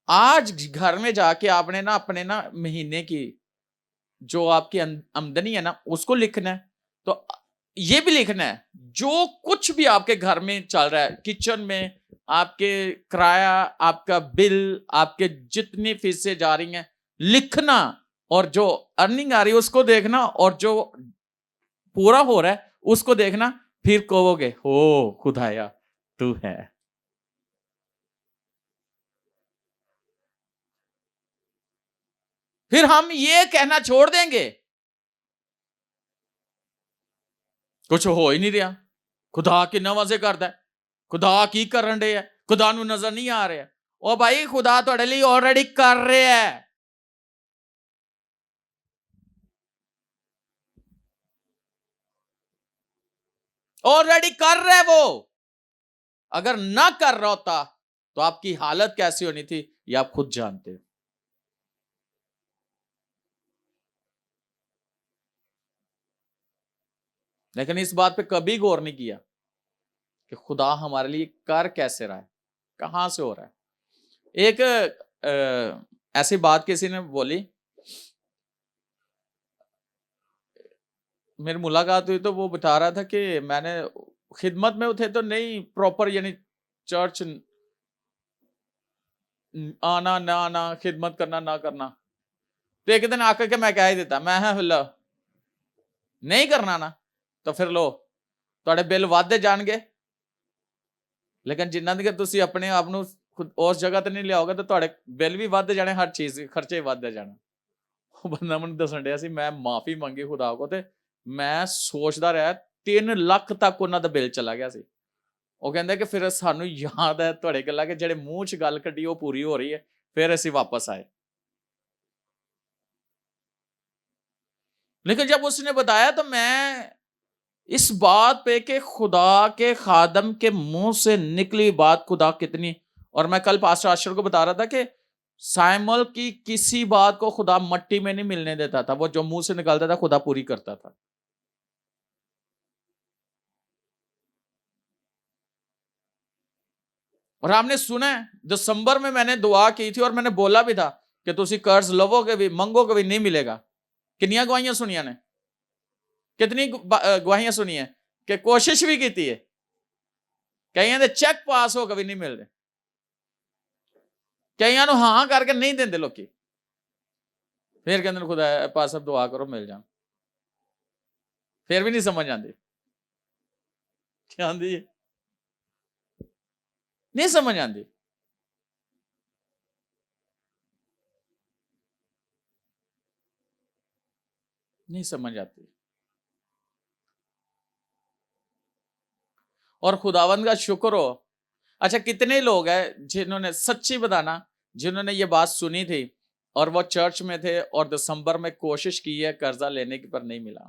आज घर में जाके आपने ना अपने ना महीने की जो आपकी आमदनी है ना, उसको लिखना है। तो ये भी लिखना है, जो कुछ भी आपके घर में चल रहा है, किचन में आपके किराया, आपका बिल, आपके जितनी फीसें जा रही हैं, लिखना। और जो अर्निंग आ रही है उसको देखना, और जो पूरा हो रहा है उसको देखना। फिर कहोगे हो खुदाया तू है। फिर हम ये कहना छोड़ देंगे, कुछ हो ही नहीं रहा, खुदा की नवाजे करता है, खुदा की करन रहे है, खुदा नू नजर नहीं आ रहा। ओ भाई, खुदा तुहाडे लिए ऑलरेडी कर रहे है, ऑलरेडी कर रहे वो। अगर ना कर रहा होता तो आपकी हालत कैसी होनी थी, ये आप खुद जानते हो। लेकिन इस बात पे कभी गौर नहीं किया कि खुदा हमारे लिए कर कैसे रहा है, कहां से हो रहा है। एक ऐसी बात किसी ने बोली, मेरी मुलाकात हुई, तो वो बता रहा था कि मैंने खिदमत में थे तो नहीं प्रॉपर, यानी चर्च आना ना आना, खिदमत करना ना करना। तो एक दिन आकर के मैं कह ही देता, मैं लो नहीं करना ना, तो फिर लो ਤੁਹਾਡੇ ਬਿੱਲ ਵੱਧਦੇ ਜਾਣਗੇ। ਲੇਕਿਨ ਜਿੰਨਾਂ ਦੀ ਤੁਸੀਂ ਆਪਣੇ ਆਪ ਨੂੰ ਉਸ ਜਗ੍ਹਾ ਤੇ ਨਹੀਂ ਲਿਆਓਗੇ ਤਾਂ ਤੁਹਾਡੇ ਬਿੱਲ ਵੀ ਵੱਧਦੇ ਜਾਣੇ, ਹਰ ਚੀਜ਼ ਖਰਚੇ ਵੱਧਦੇ ਜਾਣੇ। ਉਹ ਬੰਦਾ ਮੈਨੂੰ ਦੱਸਣ ਡਿਆ ਸੀ, ਮੈਂ ਮਾਫੀ ਮੰਗੀ ਖੁਦਾ ਕੋ, ਤੇ ਮੈਂ ਸੋਚਦਾ ਰਿਹਾ 3 ਲੱਖ ਤੱਕ ਉਹਨਾਂ ਦਾ ਬਿੱਲ ਚਲਾ ਗਿਆ ਸੀ। ਉਹ ਕਹਿੰਦੇ ਕਿ ਫਿਰ ਸਾਨੂੰ ਯਾਦ ਹੈ ਤੁਹਾਡੇ ਗੱਲਾਂ ਕਿ ਜਿਹੜੇ ਮੂੰਹ 'ਚ ਗੱਲ ਕੱਢੀ ਉਹ ਪੂਰੀ ਹੋ ਰਹੀ ਹੈ। ਫਿਰ ਅਸੀਂ वापस आए। लेकिन जब उसने बताया तो मैं इस बात पे कि खुदा के खादम के मुंह से निकली बात खुदा कितनी, और मैं कल पास्टर आशर को बता रहा था कि साइमल की किसी बात को खुदा मट्टी में नहीं मिलने देता था, वो जो मुंह से निकलता था खुदा पूरी करता था। और आपने सुना है दिसंबर में मैंने दुआ की थी और मैंने बोला भी था कि तुसी कर्ज लवोगे भी मंगोगे भी नहीं मिलेगा। कितनी गवाहियां सुनिया ने, कितनी गवाहियां सुनी है कि कोशिश भी की है, कईयां दे चेक पास हो कभी नहीं मिलते, कईयां नूं हां करके नहीं देंदे लोकी, फिर कहंदे खुदा पास अब दुआ करो मिल जान, फिर भी नहीं समझ आती क्या आंदी है, नहीं समझ आती। नहीं समझ आती। और खुदावंद का शुक्र हो। अच्छा, कितने लोग हैं जिन्होंने सच्ची बताना, जिन्होंने ये बात सुनी थी और वो चर्च में थे और दिसंबर में कोशिश की है कर्जा लेने की, पर नहीं मिला,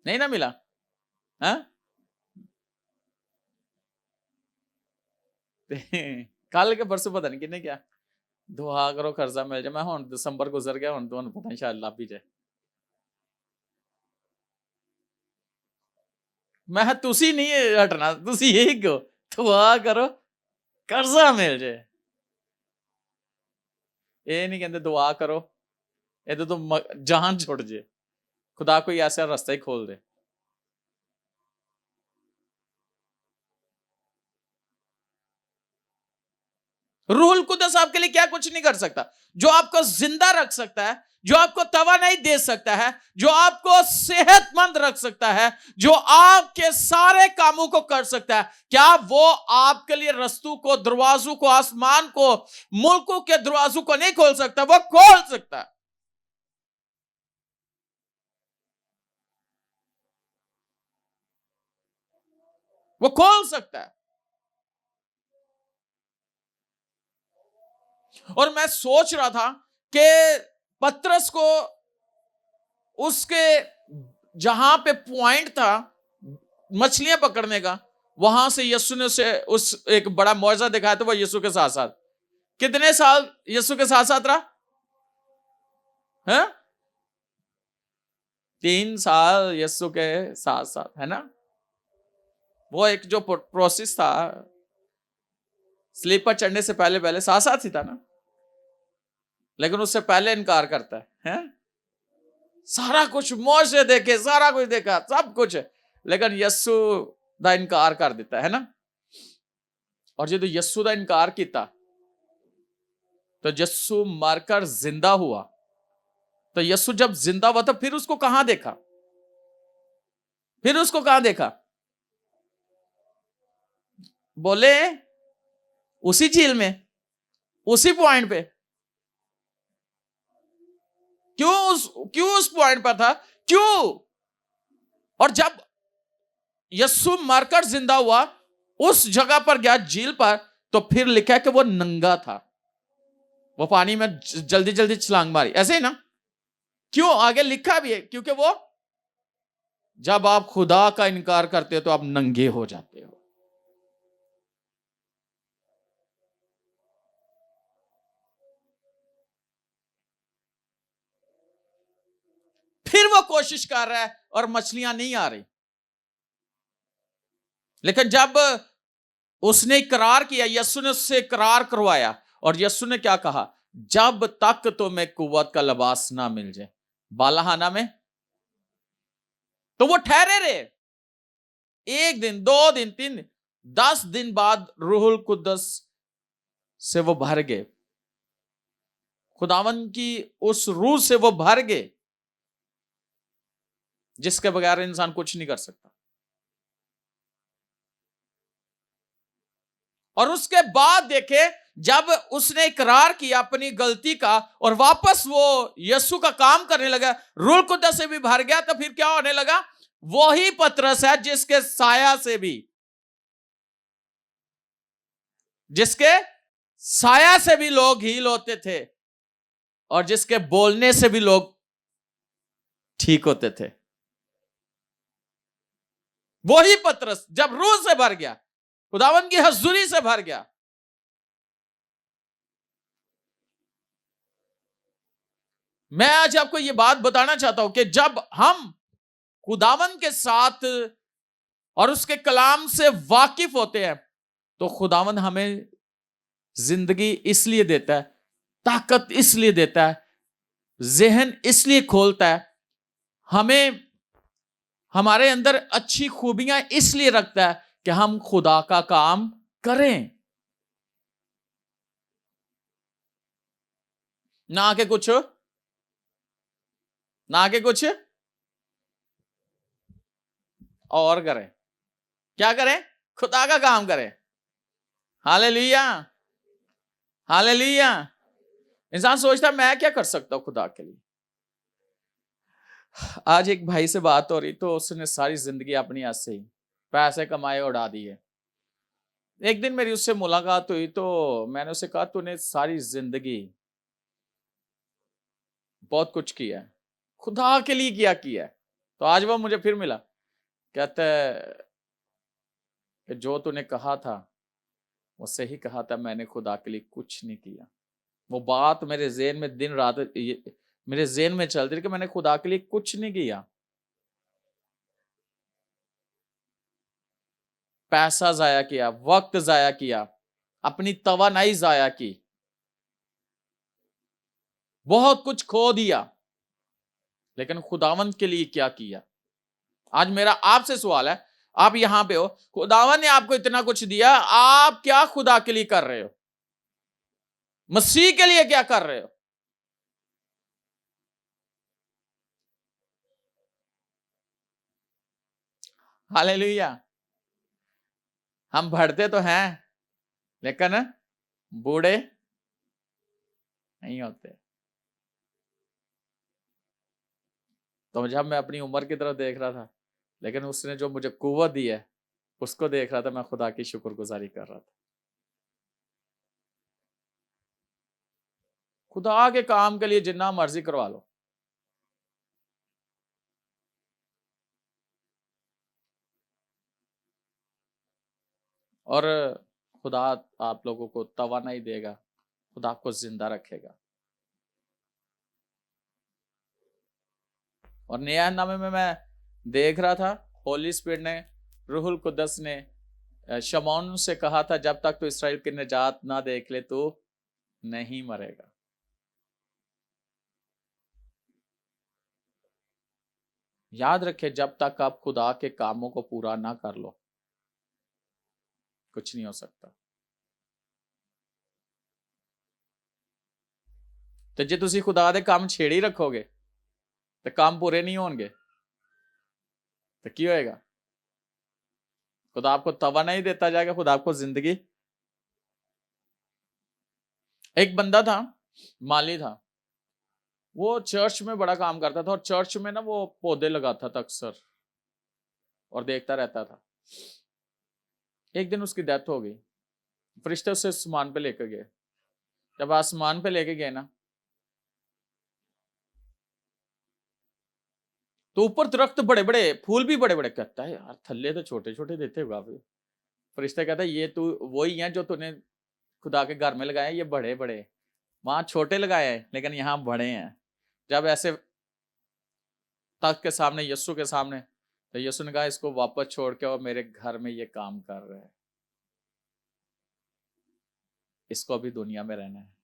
नहीं ना मिला। हाँ कल के परसों पता नहीं किन्ने क्या दुआ करो कर्जा मिल जाए, मैं हुण दिसंबर गुजर गया, हुण तुहानूं पता शायद लभ ही जाए। मैं तुसी नहीं हटना, तुसी यही कहो दुआ करो कर्जा मिल जाए। ये नहीं कहते दुआ करो ये तो जान छुट जाए, खुदा कोई ऐसा रास्ता ही खोल दे। रूहुल कुद्दस आपके लिए क्या कुछ नहीं कर सकता। जो आपको जिंदा रख सकता है, जो आपको तवानाई दे सकता है, जो आपको सेहतमंद रख सकता है, जो आपके सारे कामों को कर सकता है, क्या वो आपके लिए रस्तों को, दरवाजों को, आसमान को, मुल्कों के दरवाजों को नहीं खोल सकता? वो खोल सकता है। वो खोल सकता है। और मैं सोच रहा था कि पतरस को उसके जहां पे पॉइंट था मछलियां पकड़ने का, वहां से यीशु ने उसे उस एक बड़ा मौजज़ा दिखाया था। वो यीशु के साथ साथ कितने साल यीशु के साथ साथ रहा है? 3 साल यीशु के साथ साथ, है ना? वो एक जो प्रोसेस था, स्लीपर चढ़ने से पहले पहले साथ साथ ही था ना, लेकिन उससे पहले इनकार करता है? सारा कुछ मौजे देखे, सारा कुछ देखा, सब कुछ, लेकिन यीशु दा इनकार कर देता है ना। और जो यीशु दा इनकार किया तो यीशु मरकर जिंदा हुआ। तो यीशु जब जिंदा हुआ तो फिर उसको कहां देखा? फिर उसको कहां देखा? बोले उसी झील में, उसी पॉइंट पे। क्यों उस पॉइंट पर था? क्यों? और जब यीशु मरकर जिंदा हुआ उस जगह पर गया, झील पर, तो फिर लिखा है कि वो नंगा था। वो पानी में जल्दी जल्दी छलांग मारी, ऐसे ही ना? क्यों? आगे लिखा भी है, क्योंकि वो जब आप खुदा का इनकार करते हो तो आप नंगे हो जाते हो। फिर वो कोशिश कर रहा है और मछलियां नहीं आ रही, लेकिन जब उसने इकरार किया, यीशु ने उससे इकरार करवाया, और यीशु ने क्या कहा? जब तक तुम्हें कुव्वत का लिबास ना मिल जाए बालाहाना में। तो वो ठहरे रहे 1 दिन, 2 दिन, 3 दिन, 10 दिन बाद रूहुल कुद्दस से वो भर गए। खुदावन की उस रूह से वो भर गए जिसके बगैर इंसान कुछ नहीं कर सकता। और उसके बाद देखे, जब उसने इकरार किया अपनी गलती का और वापस वो यीशु का काम करने लगा, रूह कुद्दस से भी भर गया, तो फिर क्या होने लगा? वही पतरस है जिसके साया से भी लोग हील होते थे और जिसके बोलने से भी लोग ठीक होते थे। वही पतरस जब रूह से भर गया, खुदावन की हजूरी से भर गया, मैं आज आपको यह बात बताना चाहता हूं कि जब हम खुदावन के साथ और उसके कलाम से वाकिफ होते हैं, तो खुदावन हमें जिंदगी इसलिए देता है, ताकत इसलिए देता है, जहन इसलिए खोलता है, हमें हमारे अंदर अच्छी खूबियां इसलिए रखता है कि हम खुदा का काम करें, ना कि कुछ और करें। क्या करें? खुदा का काम करें। Hallelujah, hallelujah. इंसान सोचता है मैं क्या कर सकता हूं खुदा के लिए। आज एक भाई से बात हो रही, तो उसने सारी जिंदगी अपनी ऐसे ही पैसे कमाए उड़ा दिए। एक दिन मेरी उससे मुलाकात हुई, तो मैंने उसे कहा तूने सारी जिंदगी बहुत कुछ किया है, खुदा के लिए क्या किया है? तो आज वह मुझे फिर मिला, कहता है कि जो तूने कहा था वो सही कहा था, मैंने खुदा के लिए कुछ नहीं किया। वो बात मेरे ज़हन में दिन रात मेरे ज़हन में चलती रही कि मैंने खुदा के लिए कुछ नहीं किया। पैसा जाया किया, वक्त जाया किया, अपनी तवानाई जाया की, बहुत कुछ खो दिया, लेकिन खुदावंत के लिए क्या किया? आज मेरा आपसे सवाल है, आप यहां पे हो, खुदावन ने आपको इतना कुछ दिया, आप क्या खुदा के लिए कर रहे हो? मसीह के लिए क्या कर रहे हो? हालेलुया। हम बढ़ते तो हैं, लेकिन बूढ़े नहीं होते। तो जब मैं अपनी उम्र की तरफ देख रहा था, लेकिन उसने जो मुझे कुव्वत दी है उसको देख रहा था, मैं खुदा की शुक्रगुजारी कर रहा था। खुदा के काम के लिए जितना मर्जी करवा लो, और खुदा आप लोगों को तवानाई देगा, खुदा आपको जिंदा रखेगा। और नया नामे में मैं देख रहा था, होली स्पिरिट ने, रूहुल कुद्दस ने शमौन से कहा था, जब तक तो इसराइल की निजात ना देख ले तो नहीं मरेगा। याद रखे, जब तक आप खुदा के कामों को पूरा ना कर लो, कुछ नहीं हो सकता। तो जे तुसी खुदा दे काम छेड़ी रखोगे तो काम पूरे नहीं होंगे, तो की होएगा? खुदा आपको तवा नहीं देता जाएगा, खुदा आपको जिंदगी। एक बंदा था, माली था, वो चर्च में बड़ा काम करता था, और चर्च में ना वो पौधे लगाता था अक्सर, और देखता रहता था। एक दिन उसकी डेथ हो गई, फरिश्ते उसे आसमान पे लेकर गए। जब आसमान पे लेके गए ना, तो ऊपर दरख्त बड़े बड़े, फूल भी बड़े बड़े। कहता है यार थल्ले तो छोटे छोटे देते होगा। फरिश्ता कहता है ये तू वही है जो तूने खुदा के घर में लगाए, ये बड़े बड़े, वहां छोटे लगाए हैं लेकिन यहाँ बड़े हैं। जब ऐसे तख्त के सामने, यीशु के सामने, तो यीशु ने कहा इसको वापस छोड़ के और मेरे घर में ये काम कर रहे हैं, इसको अभी दुनिया में रहना है।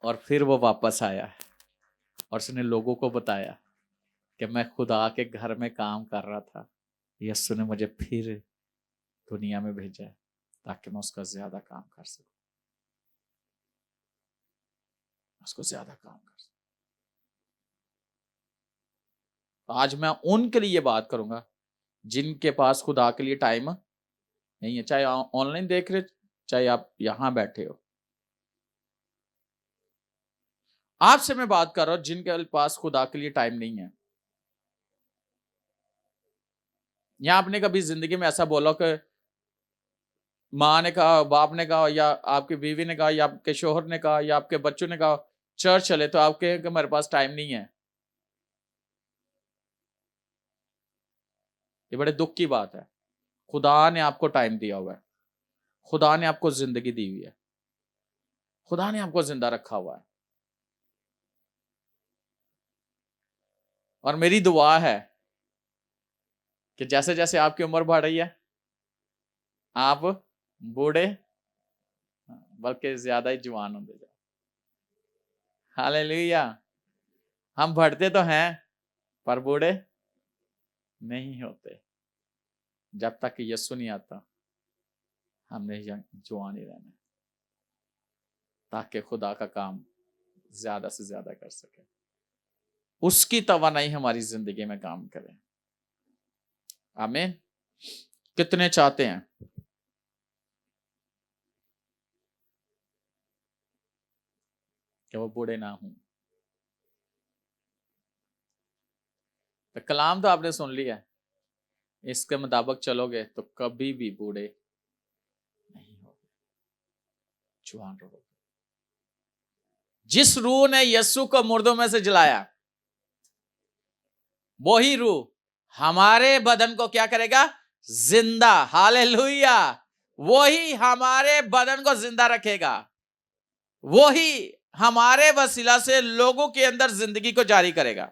और फिर वो वापस आया और उसने लोगों को बताया कि मैं खुदा के घर में काम कर रहा था, यीशु ने मुझे फिर दुनिया में भेजा है ताकि मैं उसका ज्यादा काम कर सकूं। उसको ज्यादा काम कर सकते। आज मैं उनके लिए बात करूंगा जिनके पास खुदा के लिए टाइम नहीं है, चाहे ऑनलाइन देख रहे, चाहे आप यहां बैठे हो। आपसे मैं बात कर रहा हूं जिनके पास खुदा के लिए टाइम नहीं है। या आपने कभी जिंदगी में ऐसा बोला कि माँ ने कहा, बाप ने कहा, या आपकी बीवी ने कहा, या आपके शोहर ने कहा, या आपके बच्चों ने कहा चर्च चले, तो आप कहें कि मेरे पास टाइम नहीं है। ये बड़े दुख की बात है। खुदा ने आपको टाइम दिया हुआ है, खुदा ने आपको जिंदगी दी हुई है, खुदा ने आपको जिंदा रखा हुआ है। और मेरी दुआ है कि जैसे जैसे आपकी उम्र बढ़ रही है, आप बूढ़े बल्कि ज्यादा ही जवान होते जाओ। हालेलुया। हम बढ़ते तो हैं पर बूढ़े नहीं होते। जब तक यीशु नहीं आता हमने जवान ही रहना, ताकि खुदा का काम ज्यादा से ज्यादा कर सके, उसकी तवानाई हमारी जिंदगी में काम करे। आमीन। कितने चाहते हैं कि वो बूढ़े ना हों? तो कलाम तो आपने सुन लिया है, इसके मुताबिक चलोगे तो कभी भी बूढ़े नहीं होगे, जवान रहोगे। जिस रूह ने यीशु को मुर्दों में से जलाया, वही रूह हमारे बदन को क्या करेगा? जिंदा। हालेलुया। वही हमारे बदन को जिंदा रखेगा, वही हमारे वसीला से लोगों के अंदर जिंदगी को जारी करेगा।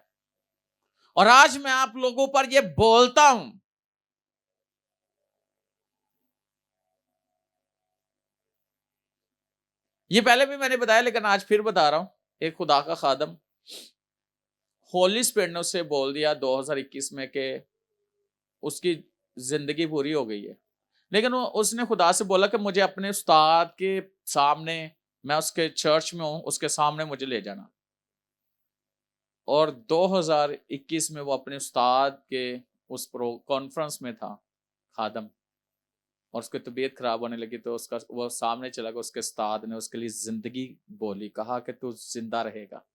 और आज मैं आप लोगों पर यह बोलता हूं, ये पहले भी मैंने बताया लेकिन आज फिर बता रहा हूं। एक खुदा का खादम, होली स्पिरिट ने उससे बोल दिया 2021 में कि उसकी जिंदगी पूरी हो गई है, लेकिन उसने खुदा से बोला कि मुझे अपने उस्ताद के सामने, मैं उसके चर्च में हूं, उसके सामने मुझे ले जाना। और 2021 में वो अपने उस्ताद के उस कॉन्फ्रेंस में था खादम, और उसकी तबीयत खराब होने लगी, तो उसका वो सामने चला गया। उसके उस्ताद ने उसके लिए जिंदगी बोली, कहा कि तू जिंदा रहेगा,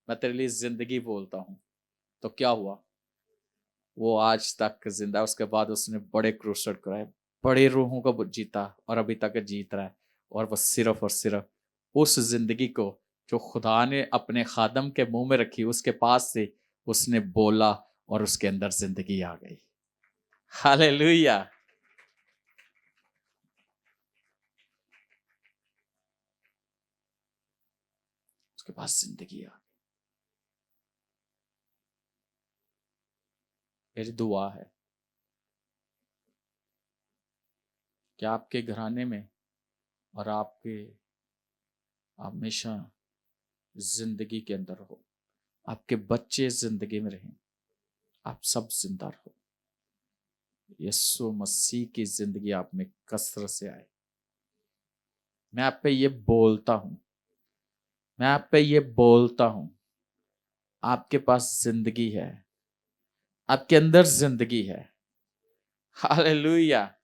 मैं तेरे लिए जिंदगी बोलता हूं। तो क्या हुआ? वो आज तक जिंदा। उसके बाद उसने बड़े क्रूसेड कराए, बड़े रूहों को जीता, और अभी तक जीत रहा है। और वो सिर्फ और सिर्फ उस जिंदगी को जो खुदा ने अपने खादम के मुंह में रखी, उसके पास से उसने बोला और उसके अंदर जिंदगी आ गई। हालेलुया। उसके पास जिंदगी आ गई। मेरी दुआ है कि आपके घराने में और आपके हमेशा जिंदगी के अंदर हो, आपके बच्चे जिंदगी में रहें, आप सब जिंदा रहो। यीशु मसीह की जिंदगी आप में कसरत से आए। मैं आप पे ये बोलता हूं, मैं आप पे ये बोलता हूं, आपके पास जिंदगी है, आपके अंदर जिंदगी है। हालेलुया।